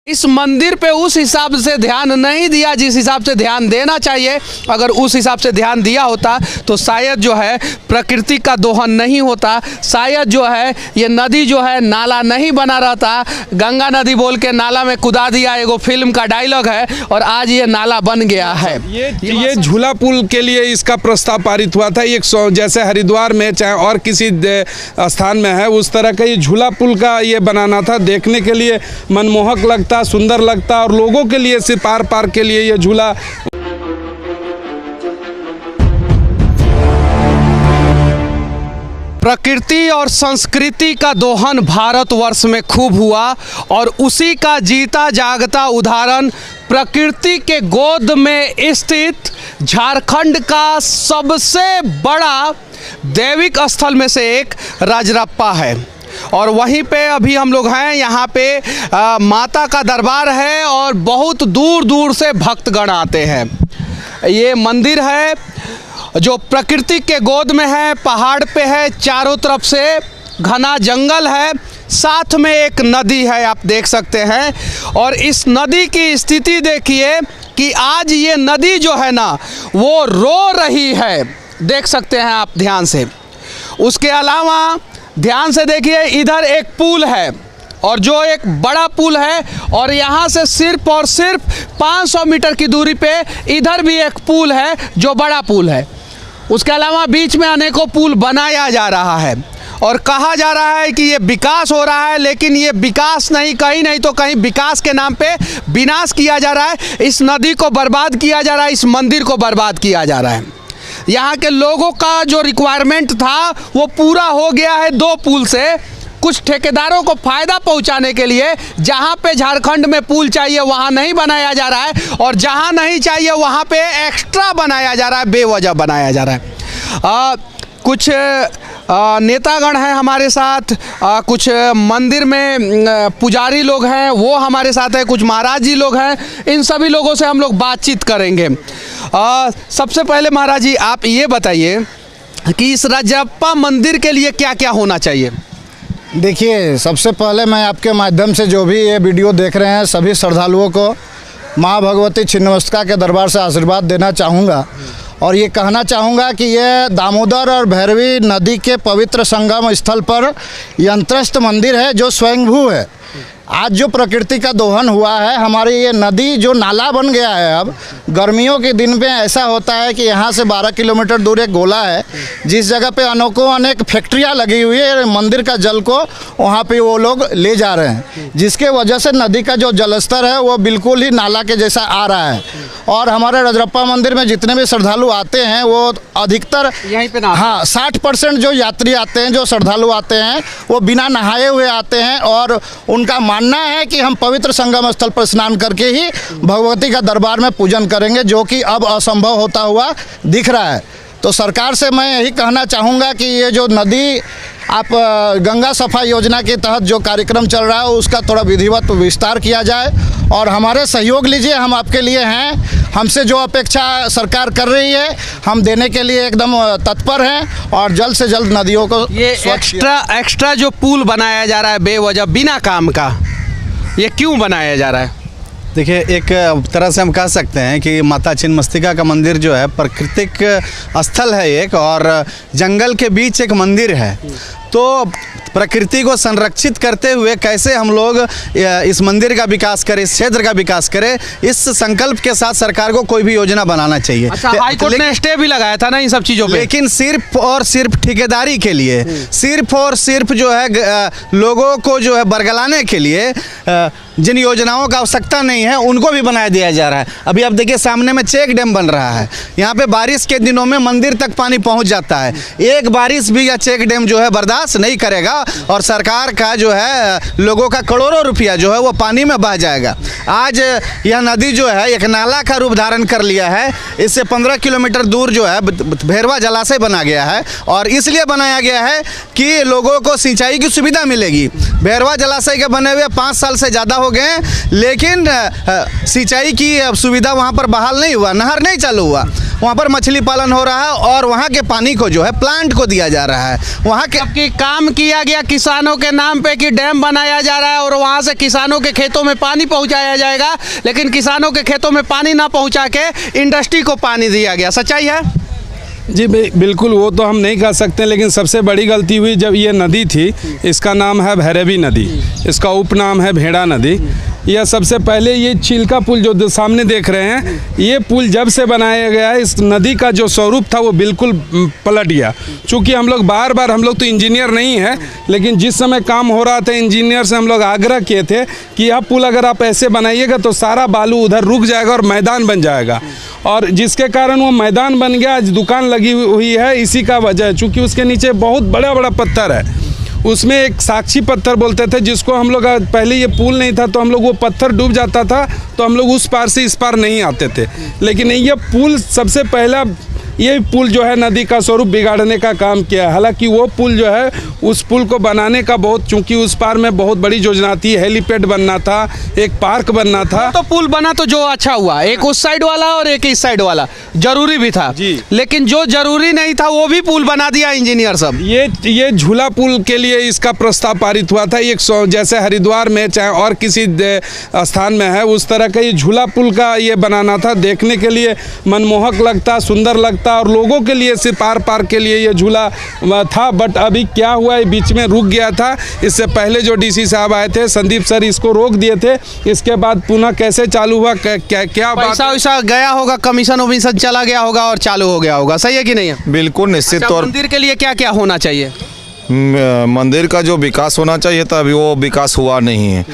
इस मंदिर पे उस हिसाब से ध्यान नहीं दिया जिस हिसाब से ध्यान देना चाहिए। अगर उस हिसाब से ध्यान दिया होता तो शायद जो है प्रकृति का दोहन नहीं होता, शायद जो है ये नदी जो है नाला नहीं बना रहता। गंगा नदी बोल के नाला में कुदा दिया, एगो फिल्म का डायलॉग है, और आज ये नाला बन गया है। ये झूला पुल के लिए इसका प्रस्ताव पारित हुआ था। एक जैसे हरिद्वार में चाहे और किसी स्थान में है उस तरह का ये झूला पुल का ये बनाना था। देखने के लिए मनमोहक लगता, सुंदर लगता, और लोगों के लिए सिर्फ पार पार के लिए ये झूला। प्रकृति और संस्कृति का दोहन भारतवर्ष में खूब हुआ, और उसी का जीता जागता उदाहरण प्रकृति के गोद में स्थित झारखंड का सबसे बड़ा दैविक स्थल में से एक राजरप्पा है। और वहीं पे अभी हम लोग हैं, यहाँ पे माता का दरबार है और बहुत दूर दूर से भक्तगण आते हैं। ये मंदिर है जो प्रकृति के गोद में है, पहाड़ पे है, चारों तरफ से घना जंगल है, साथ में एक नदी है, आप देख सकते हैं। और इस नदी की स्थिति देखिए कि आज ये नदी जो है ना वो रो रही है, देख सकते हैं आप ध्यान से। उसके अलावा ध्यान से देखिए, इधर एक पुल है, और जो एक बड़ा पुल है, और यहाँ से सिर्फ और सिर्फ 500 मीटर की दूरी पे इधर भी एक पुल है जो बड़ा पुल है। उसके अलावा बीच में अनेकों पुल बनाया जा रहा है, और कहा जा रहा है कि ये विकास हो रहा है, लेकिन ये विकास नहीं, कहीं नहीं तो कहीं विकास के नाम पे विनाश किया जा रहा है। इस नदी को बर्बाद किया जा रहा है, इस मंदिर को बर्बाद किया जा रहा है। यहाँ के लोगों का जो रिक्वायरमेंट था वो पूरा हो गया है 2 पुल से। कुछ ठेकेदारों को फ़ायदा पहुँचाने के लिए जहाँ पे झारखंड में पुल चाहिए वहाँ नहीं बनाया जा रहा है, और जहाँ नहीं चाहिए वहाँ पे एक्स्ट्रा बनाया जा रहा है, बेवजह बनाया जा रहा है। कुछ नेतागण हैं हमारे साथ, कुछ मंदिर में पुजारी लोग हैं वो हमारे साथ हैं, कुछ महाराज जी लोग हैं। इन सभी लोगों से हम लोग बातचीत करेंगे। सबसे पहले महाराज जी आप ये बताइए कि इस राजरप्पा मंदिर के लिए क्या क्या होना चाहिए। देखिए, सबसे पहले मैं आपके माध्यम से जो भी ये वीडियो देख रहे हैं सभी श्रद्धालुओं को माँ भगवती छिन्नमस्तिका के दरबार से आशीर्वाद देना चाहूँगा, और ये कहना चाहूँगा कि ये दामोदर और भैरवी नदी के पवित्र संगम स्थल पर यंत्रस्थ मंदिर है जो स्वयंभू है। आज जो प्रकृति का दोहन हुआ है, हमारी ये नदी जो नाला बन गया है, अब गर्मियों के दिन में ऐसा होता है कि यहाँ से 12 किलोमीटर दूर एक गोला है जिस जगह पे अनेक फैक्ट्रियाँ लगी हुई है। मंदिर का जल को वहाँ पे वो लोग ले जा रहे हैं, जिसके वजह से नदी का जो जलस्तर है वो बिल्कुल ही नाला के जैसा आ रहा है। और हमारे राजरप्पा मंदिर में जितने भी श्रद्धालु आते हैं वो अधिकतर यहीं पे ना, हाँ 60% जो यात्री आते हैं, जो श्रद्धालु आते हैं वो बिना नहाए हुए आते हैं, और उनका मानना है कि हम पवित्र संगम स्थल पर स्नान करके ही भगवती का दरबार में पूजन करेंगे, जो कि अब असंभव होता हुआ दिख रहा है। तो सरकार से मैं यही कहना चाहूँगा कि ये जो नदी आप गंगा सफा योजना के तहत जो कार्यक्रम चल रहा है उसका थोड़ा विधिवत विस्तार किया जाए, और हमारे सहयोग लीजिए, हम आपके लिए हैं। हमसे जो अपेक्षा सरकार कर रही है हम देने के लिए एकदम तत्पर हैं, और जल्द से जल्द नदियों को ये एक्स्ट्रा जो पुल बनाया जा रहा है बेवजह बिना काम का, ये क्यों बनाया जा रहा है? देखिए, एक तरह से हम कह सकते हैं कि माता छिन्नमस्तिका का मंदिर जो है प्राकृतिक स्थल है एक, और जंगल के बीच एक मंदिर है। तो प्रकृति को संरक्षित करते हुए कैसे हम लोग इस मंदिर का विकास करें, इस क्षेत्र का विकास करें, इस संकल्प के साथ सरकार को कोई भी योजना बनाना चाहिए। अच्छा, हाई कोर्ट ने स्टे भी लगाया था ना इन सब चीज़ों पे, लेकिन सिर्फ और सिर्फ ठेकेदारी के लिए, सिर्फ और सिर्फ जो है लोगों को जो है बरगलाने के लिए जिन योजनाओं का आवश्यकता नहीं है उनको भी बनाया दिया जा रहा है। अभी आप देखिए सामने में चेक डैम बन रहा है, यहाँ पे बारिश के दिनों में मंदिर तक पानी पहुँच जाता है। एक बारिश भी यह चेक डैम जो है बर्दाश्त नहीं करेगा, और सरकार का जो है लोगों का करोड़ों रुपया जो है वो पानी में बह जाएगा। आज यह नदी जो है एक नाला का रूप धारण कर लिया है। इससे 15 किलोमीटर दूर जो है भैरवा जलाशय बना गया है, और इसलिए बनाया गया है कि लोगों को सिंचाई की सुविधा मिलेगी। भैरवा जलाशय के बने हुए 5 साल से ज़्यादा हो गए, लेकिन सिंचाई की सुविधा वहाँ पर बहाल नहीं हुआ, नहर नहीं चालू हुआ। वहाँ पर मछली पालन हो रहा है और वहाँ के पानी को जो है प्लांट को दिया जा रहा है। वहाँ के जबकि काम किया गया किसानों के नाम पे कि डैम बनाया जा रहा है और वहाँ से किसानों के खेतों में पानी पहुँचाया जाएगा, लेकिन किसानों के खेतों में पानी ना पहुँचा के इंडस्ट्री को पानी दिया गया। सच्चाई है? जी बिल्कुल, वो तो हम नहीं कह सकते, लेकिन सबसे बड़ी गलती हुई जब ये नदी थी, इसका नाम है भैरवी नदी, इसका उपनाम है भेड़ा नदी। यह सबसे पहले ये चिल्का पुल जो सामने देख रहे हैं, ये पुल जब से बनाया गया है, इस नदी का जो स्वरूप था वो बिल्कुल पलट गया। चूँकि हम लोग बार हम लोग तो इंजीनियर नहीं हैं, लेकिन जिस समय काम हो रहा था इंजीनियर से हम लोग आग्रह किए थे कि यह पुल अगर आप ऐसे बनाइएगा तो सारा बालू उधर रुक जाएगा और मैदान बन जाएगा, और जिसके कारण वो मैदान बन गया। आज दुकान लगी हुई है इसी का वजह है, चूँकि उसके नीचे बहुत बड़ा पत्थर है, उसमें एक साक्षी पत्थर बोलते थे, जिसको हम लोग पहले ये पुल नहीं था तो हम लोग वो पत्थर डूब जाता था तो हम लोग उस पार से इस पार नहीं आते थे। लेकिन ये पुल सबसे पहला, ये पुल जो है नदी का स्वरूप बिगाड़ने का काम किया है। हालांकि वो पुल जो है, उस पुल को बनाने का बहुत, चूंकि उस पार में बहुत बड़ी योजना थी, हेलीपैड बनना था, एक पार्क बनना था। तो पुल बना तो जो अच्छा हुआ, एक उस साइड वाला और एक इस साइड वाला, जरूरी भी था जी। लेकिन जो जरूरी नहीं था वो भी पुल बना दिया इंजीनियर सब। ये झूला पुल के लिए इसका प्रस्ताव पारित हुआ था। एक जैसे हरिद्वार में चाहे और किसी स्थान में है, उस तरह का ये झूला पुल का ये बनाना था, देखने के लिए मनमोहक लगता, सुंदर लगता, और लोगों के लिए सिर्फ पार के लिए ये झूला था। बट अभी क्या हुआ, ये बीच में रुक गया था। इससे पहले जो डीसी साहब आए थे, संदीप सर, इसको रोक दिए थे। इसके बाद पुनः कैसे चालू हुआ, क्या पैसा वैसा गया होगा, कमीशन वमीशन चला गया होगा और चालू हो गया होगा। सही है कि नहीं है? बिल्कुल निश्चित तौर। मंदिर के लिए क्या क्या होना चाहिए? मंदिर का जो विकास होना चाहिए था, अभी वो विकास हुआ नहीं है।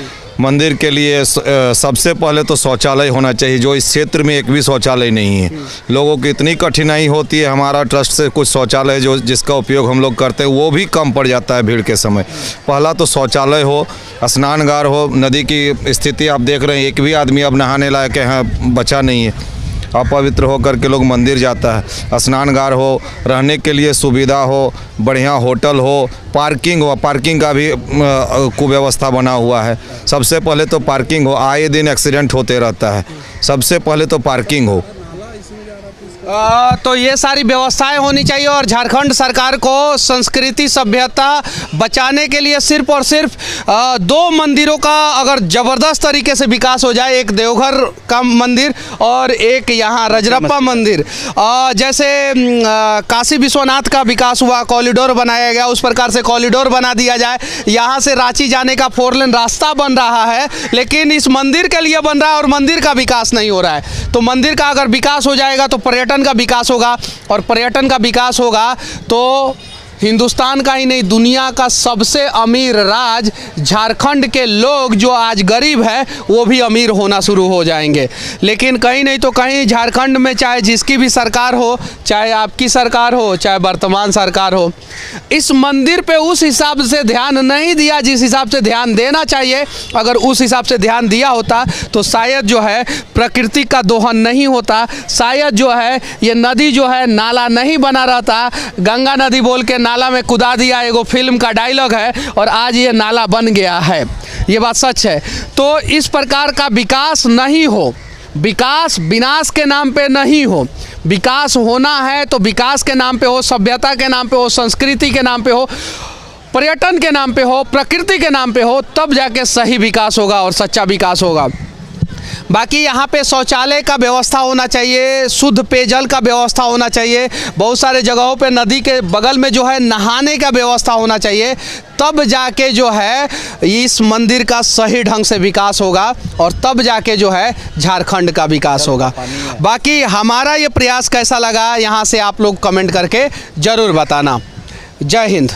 मंदिर के लिए सबसे पहले तो शौचालय होना चाहिए, जो इस क्षेत्र में एक भी शौचालय नहीं है। लोगों की इतनी कठिनाई होती है, हमारा ट्रस्ट से कुछ शौचालय जो जिसका उपयोग हम लोग करते हैं वो भी कम पड़ जाता है भीड़ के समय। पहला तो शौचालय हो, स्नानगार हो। नदी की स्थिति आप देख रहे हैं, एक भी आदमी अब नहाने लायक यहाँ बचा नहीं है। अपवित्र होकर के लोग मंदिर जाता है। स्नानगार हो, रहने के लिए सुविधा हो, बढ़िया होटल हो, पार्किंग हो, पार्किंग का भी कुव्यवस्था बना हुआ है। सबसे पहले तो पार्किंग हो, आए दिन एक्सीडेंट होते रहता है, सबसे पहले तो पार्किंग हो। तो ये सारी व्यवस्थाएं होनी चाहिए और झारखंड सरकार को संस्कृति सभ्यता बचाने के लिए सिर्फ और सिर्फ दो मंदिरों का अगर ज़बरदस्त तरीके से विकास हो जाए, एक देवघर का मंदिर और एक यहाँ रजरप्पा मंदिर, जैसे काशी विश्वनाथ का विकास हुआ, कॉरिडोर बनाया गया, उस प्रकार से कॉरिडोर बना दिया जाए। यहाँ से रांची जाने का 4 लेन रास्ता बन रहा है, लेकिन इस मंदिर के लिए बन रहा है और मंदिर का विकास नहीं हो रहा है। तो मंदिर का अगर विकास हो जाएगा तो पर्यटन का विकास होगा, और पर्यटन का विकास होगा तो हिंदुस्तान का ही नहीं दुनिया का सबसे अमीर राज्य झारखंड के लोग जो आज गरीब है वो भी अमीर होना शुरू हो जाएंगे। लेकिन कहीं नहीं तो कहीं झारखंड में चाहे जिसकी भी सरकार हो, चाहे आपकी सरकार हो, चाहे वर्तमान सरकार हो, इस मंदिर पे उस हिसाब से ध्यान नहीं दिया जिस हिसाब से ध्यान देना चाहिए। अगर उस हिसाब से ध्यान दिया होता तो शायद जो है प्रकृति का दोहन नहीं होता, शायद जो है ये नदी जो है नाला नहीं बना रहता। गंगा नदी बोल के नाला में कुदा दिया, एगो फिल्म का डायलॉग है, और आज ये नाला बन गया है। ये बात सच है। तो इस प्रकार का विकास नहीं हो, विकास विनाश के नाम पे नहीं हो। विकास होना है तो विकास के नाम पे हो, सभ्यता के नाम पे हो, संस्कृति के नाम पे हो, पर्यटन के नाम पे हो, प्रकृति के नाम पे हो, तब जाके सही विकास होगा और सच्चा विकास होगा। बाकी यहाँ पे शौचालय का व्यवस्था होना चाहिए, शुद्ध पेयजल का व्यवस्था होना चाहिए, बहुत सारे जगहों पे नदी के बगल में जो है नहाने का व्यवस्था होना चाहिए, तब जाके जो है इस मंदिर का सही ढंग से विकास होगा और तब जाके जो है झारखंड का विकास होगा। बाकी हमारा ये प्रयास कैसा लगा यहाँ से आप लोग कमेंट करके ज़रूर बताना। जय हिंद।